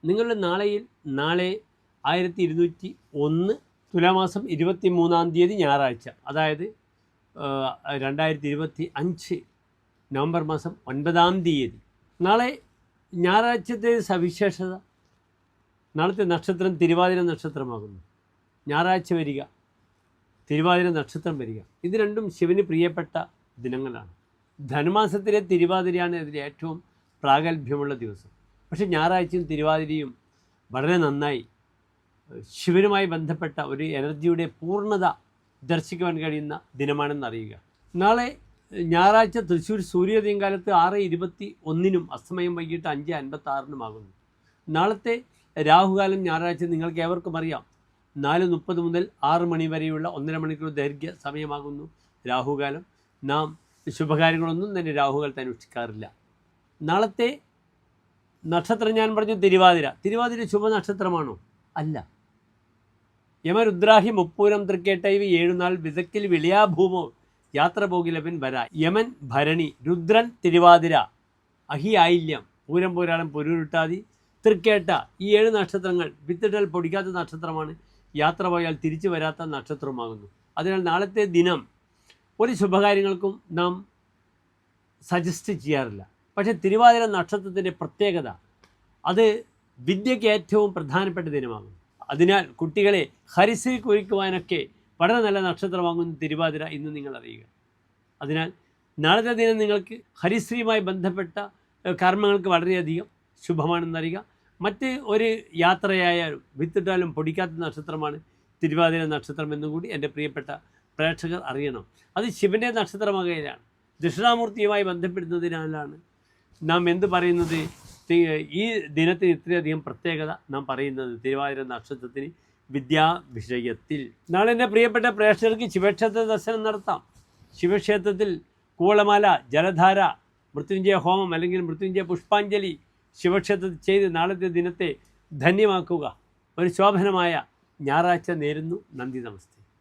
നിങ്ങളുടെ നാളെ 1201 തുലാമാസം 23 ഞായറാഴ്ച, അതായത് 2025 നവംബർ മാസം 9. നാളെ ഞായറാഴ്ചത്തെ സവിശേഷത, നാളത്തെ നക്ഷത്രം തിരുവാതിര നക്ഷത്രമാകുന്നു. ഞായറാഴ്ച വരിക, തിരുവാതിര നക്ഷത്രം വരിക, ഇത് രണ്ടും ശിവന് പ്രിയപ്പെട്ട ദിനങ്ങളാണ്. ധനുമാസത്തിലെ തിരുവാതിരയാണ് ഇതിൽ ഏറ്റവും പ്രാഗൽഭ്യമുള്ള ദിവസം. പക്ഷേ ഞായറാഴ്ചയും തിരുവാതിരയും വളരെ നന്നായി ശിവനുമായി ബന്ധപ്പെട്ട ഒരു എനർജിയുടെ പൂർണ്ണത ദർശിക്കുവാൻ കഴിയുന്ന ദിനമാണെന്നറിയുക. നാളെ ഞായറാഴ്ച തൃശ്ശൂർ സൂര്യോദയം കാലത്ത് 6:21 അസ്തമയം വൈകിട്ട് 5:56 നാളത്തെ രാഹുകാലം ഞായറാഴ്ച നിങ്ങൾക്ക് ഏവർക്കും അറിയാം. 4:30 മുതൽ 6 മണി വരെയുള്ള 1.5 മണിക്കൂർ ദൈർഘ്യ സമയമാകുന്നു രാഹുകാലം. നാം ശുഭകാര്യങ്ങളൊന്നും തന്നെ രാഹുകാലത്ത് അനുഷ്ഠിക്കാറില്ല. നാളത്തെ നക്ഷത്രം ഞാൻ പറഞ്ഞു തിരുവാതിര. തിരുവാതിര ശുഭനക്ഷത്രമാണോ? അല്ല. യമരുദ്രാഹി മുപ്പൂരം തൃക്കേട്ടൈവി 7 നാൾ വിതക്കിൽ വിളിയാഭൂമോ യാത്ര പോകിലവൻ വരാ. യമൻ ഭരണി, രുദ്രൻ തിരുവാതിര, അഹി ആയില്യം, പൂരം പോരാളം പൊരുരുട്ടാതി, തൃക്കേട്ട, ഈ 7 നക്ഷത്രങ്ങൾ വിത്തിട്ടാൽ പൊടിക്കാത്ത നക്ഷത്രമാണ്. യാത്ര പോയാൽ തിരിച്ചു വരാത്ത നക്ഷത്രമാകുന്നു. അതിനാൽ നാളത്തെ ദിനം ഒരു ശുഭകാര്യങ്ങൾക്കും നാം സജസ്റ്റ് ചെയ്യാറില്ല. പക്ഷേ തിരുവാതിര നക്ഷത്രത്തിൻ്റെ പ്രത്യേകത, അത് വിദ്യയ്ക്ക് ഏറ്റവും പ്രധാനപ്പെട്ട ദിനമാകുന്നു. അതിനാൽ കുട്ടികളെ ഹരിശ്രീ കുറിക്കുവാനൊക്കെ വളരെ നല്ല നക്ഷത്രമാകുന്നു തിരുവാതിര ഇന്ന് നിങ്ങൾ അറിയുക. അതിനാൽ നാളത്തെ ദിനം നിങ്ങൾക്ക് ഹരിശ്രീയുമായി ബന്ധപ്പെട്ട കർമ്മങ്ങൾക്ക് വളരെയധികം ശുഭമാണെന്നറിയുക. മറ്റ് ഒരു യാത്രയായാലും വിത്തിട്ടാലും പൊടിക്കാത്ത നക്ഷത്രമാണ് തിരുവാതിര നക്ഷത്രം എന്നുകൂടി എൻ്റെ പ്രിയപ്പെട്ട പ്രേക്ഷകർ അറിയണം. അത് ശിവൻ്റെ നക്ഷത്രമാകയാണ്. ദക്ഷിണാമൂർത്തിയുമായി ബന്ധപ്പെടുന്നതിനാലാണ് നാം എന്ത് പറയുന്നത്, ഈ ദിനത്തിന് ഇത്രയധികം പ്രത്യേകത നാം പറയുന്നത് തിരുവാതിര നക്ഷത്രത്തിന് വിദ്യാവിഷയത്തിൽ. നാളെ എൻ്റെ പ്രിയപ്പെട്ട പ്രേക്ഷകർക്ക് ശിവക്ഷേത്ര ദർശനം നടത്താം. ശിവക്ഷേത്രത്തിൽ കൂവളമാല, ജലധാര, മൃത്യുഞ്ജയ ഹോമം അല്ലെങ്കിൽ മൃത്യുഞ്ജയ പുഷ്പാഞ്ജലി ശിവക്ഷേത്രത്തിൽ ചെയ്ത് നാളത്തെ ദിനത്തെ ധന്യമാക്കുക. ഒരു ശോഭനമായ ഞായറാഴ്ച നേരുന്നു. നന്ദി, നമസ്തേ.